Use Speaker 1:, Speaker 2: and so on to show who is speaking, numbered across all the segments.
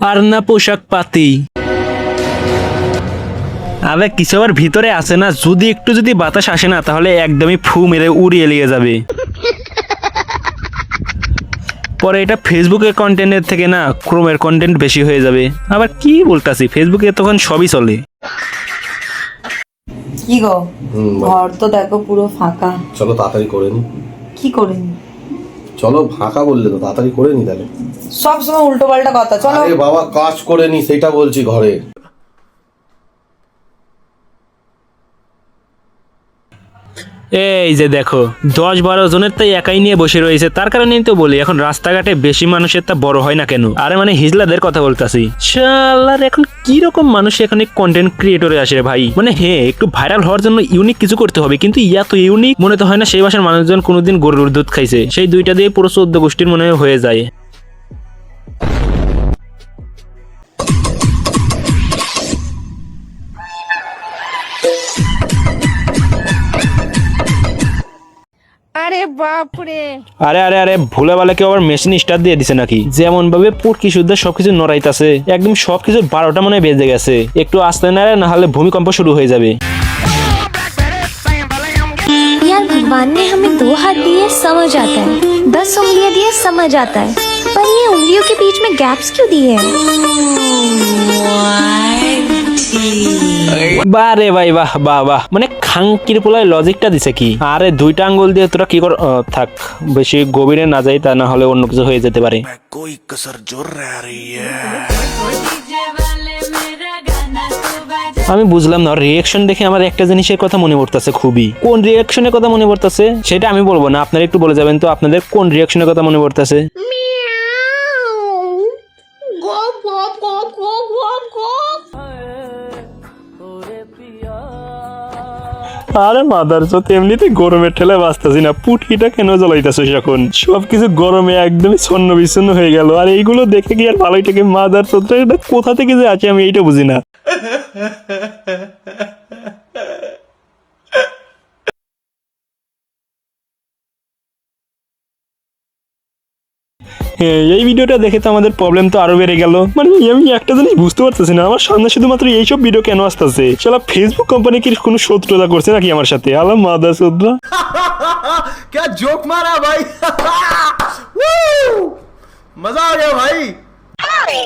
Speaker 1: আর না পোশাক পাতি। আরে কিছু আবার ভিতরে আসে না, যদি বাতাস আসে না তাহলে একদমই ফু মেরে উড়িয়ে নিয়ে যাবে। পরে এটা ফেসবুকের কন্টেন্টের থেকে না ক্রোমের কন্টেন্ট বেশি হয়ে যাবে। আবার কি বলতাছি, ফেসবুকে তখন সবই চলে।
Speaker 2: কি গো, ঘর তো দেখো পুরো ফাঁকা।
Speaker 3: চলো তাড়াতাড়ি করে নি।
Speaker 2: কি করে নি?
Speaker 3: চলো ফাঁকা বললে তো তাড়াতাড়ি করে নি তাহলে।
Speaker 2: সব সময় উল্টো পাল্টা কথা। চলো।
Speaker 3: আরে বাবা কাজ করে নি সেটা বলছি ঘরে।
Speaker 1: এই যে দেখো 10-12 জনের তাই একাই নিয়ে বসে রয়েছে, তার কারণেই তো বলি এখন রাস্তাঘাটে বেশি মানুষের তা বড় হয় না কেন। আরে মানে হিজলাদের কথা বলতাছি। শালার এখন কি রকম মানুষ এখানে কন্টেন্ট ক্রিয়েটরে আসে রে ভাই। মানে হ্যাঁ একটু ভাইরাল হওয়ার জন্য ইউনিক কিছু করতে হবে, কিন্তু এত ইউনিক মনে তো হয় না সেই বাসার মানুষজন কোনোদিন গরুর দুধ খাইছে। সেই দুইটা দিয়ে পুরো 14 গোষ্ঠীর মনে হয়ে যায়।
Speaker 4: আরে বাপরে,
Speaker 1: আরে আরে আরে ভুলে ভালে কেউ আবার মেশিন স্টার্ট দিয়ে দিছে নাকি? যেমন ভাবে পুটকি শুদ্ধ সবকিছু নড়াইতাছে, একদম সবকিছু 12টা মনে বেজে গেছে। একটু আস্তে নাড়ে না হলে ভূমিকম্প শুরু হয়ে যাবে।
Speaker 5: यार भगवान ने हमें 2 हाथ दिए समझ आता है, 10 उंगलियां दिए समझ आता है, पर ये उंगलियों के बीच में गैप्स क्यों दिए हैं?
Speaker 1: বারে ভাই বাহ বাহ বাহ, মানে খাঙ্কির পোলায় লজিকটা দিছে কি? আরে 2টা আঙ্গুল দিয়ে তোরা কি কর? থাক বেশি গভীরে না যাই, তা না হলে অন্য কিছু হয়ে যেতে পারে। আমি বুঝলাম না, রিয়াকশন দেখে আমার একটা জিনিসের কথা মনে পড়তেছে খুবই। কোন রিয়াকশনের কথা মনে পড়তেছে সেটা আমি বলবো না, আপনারা একটু বলে যাবেন তো আপনাদের কোন রিয়াকশনের কথা মনে পড়তেছে। আরে মাদার চোত, এমনিতে গরমের ঠেলে বাঁচতেছি না, পুটকিটা কেন জ্বলাইতেছে এখন? সবকিছু গরমে একদমই ছন্ন বিচ্ছন্ন হয়ে গেল। আর এইগুলো দেখে কি আর ভালোই থেকে? মাদার চোত এটা কোথা থেকে যে আছে আমি এইটা বুঝি না। এই ভিডিওটা দেখে তো আমাদের প্রবলেম তো আরো বেড়ে গেল। মানে আমি একটা জিনিস বুঝতে পারতেছি না, আমার সামনে শুধুমাত্র এইসব ভিডিও কেন আসতেছে? শালা ফেসবুক কোম্পানি কি কোনো শত্রুতা করছে নাকি আমার সাথে? আলা মাদার চোদরা।
Speaker 3: क्या जोक मारा भाई। मजा आ गया भाई।
Speaker 6: Sorry,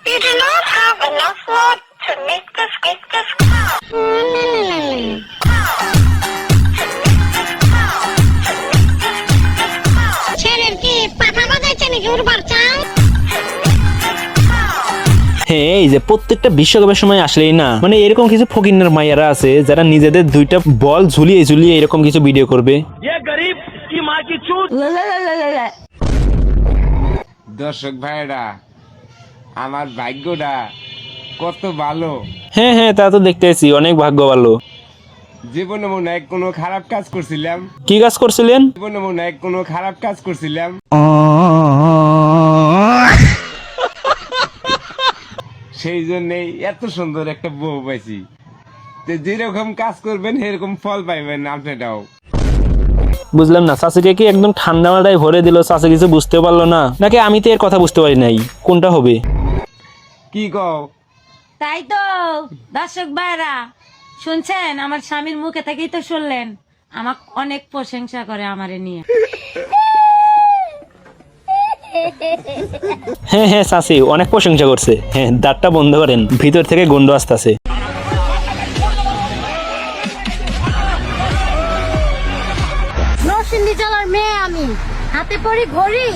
Speaker 6: you do not have enough blood to make this cake this ছেলের কি পাঠা বাজাইছে নাকি ওর বাচ্চা?
Speaker 1: হ্যাঁ এই যে প্রত্যেকটা বিশ্বকাপের সময় আসলেই না মানে এরকম কিছু ফকিন্নের মাইয়ারা আছে যারা নিজেদের 2টা বল ঝুলিয়ে ঝুলিয়ে এরকম কিছু ভিডিও করবে।
Speaker 7: দর্শক ভাইরা, আমার ভাগ্যটা কত ভালো।
Speaker 1: হ্যাঁ হ্যাঁ তা তো দেখতেছি, অনেক ভাগ্য ভালো।
Speaker 7: জীবনে মনে হয় কোনো খারাপ কাজ করছিলাম।
Speaker 1: কি কাজ করছিলেন?
Speaker 7: জীবনে মনে হয় কোনো খারাপ কাজ করছিলাম, সেই জন্যই এত সুন্দর একটা বউ পাইছি। তো যেরকম কাজ করবেন সেরকম ফল পাইবেন আপনারাও।
Speaker 1: বুঝলাম না, চাষিকে কি একদম ঠান্ডা মাথায় ভরে দিল? চাষি কিছু বুঝতে পারলো না নাকি আমি তো এর কথা বুঝতে পারি নাই? কোনটা হবে?
Speaker 7: কি কও?
Speaker 4: তাই তো দর্শক ভাইরা শুনছেন, আমার স্বামীর মুখে থেকেই তো শুনলেন, আমার অনেক প্রশংসা করে আমারে নিয়ে।
Speaker 1: হ্যাঁ হ্যাঁ চাষি অনেক প্রশংসা করছে। হ্যাঁ দাঁতটা বন্ধ করেন, ভিতর থেকে গন্ধ আসতেছে।
Speaker 4: নরসিংদী জেলার মেয়ে আমি, হাতে পরি ঘড়ি,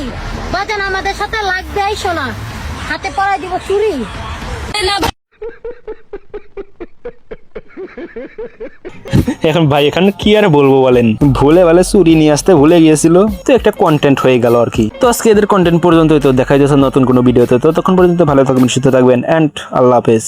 Speaker 4: বাজান আমাদের সাথে লাগবে এই সোনা, হাতে পরাই দিব চুরি।
Speaker 1: এখন ভাই এখানে কি আর বলবো বলেন, ভুলে ভালে চুরি নিয়ে আসতে ভুলে গিয়েছিল তো একটা কন্টেন্ট হয়ে গেল আর কি। তো আজকে এদের কন্টেন্ট পর্যন্তই, তো দেখা যাচ্ছে নতুন কোনো ভিডিওতে। তো তখন পর্যন্ত ভালো থাকবেন, সুস্থ থাকবেন, এন্ড আল্লাহ হাফেজ।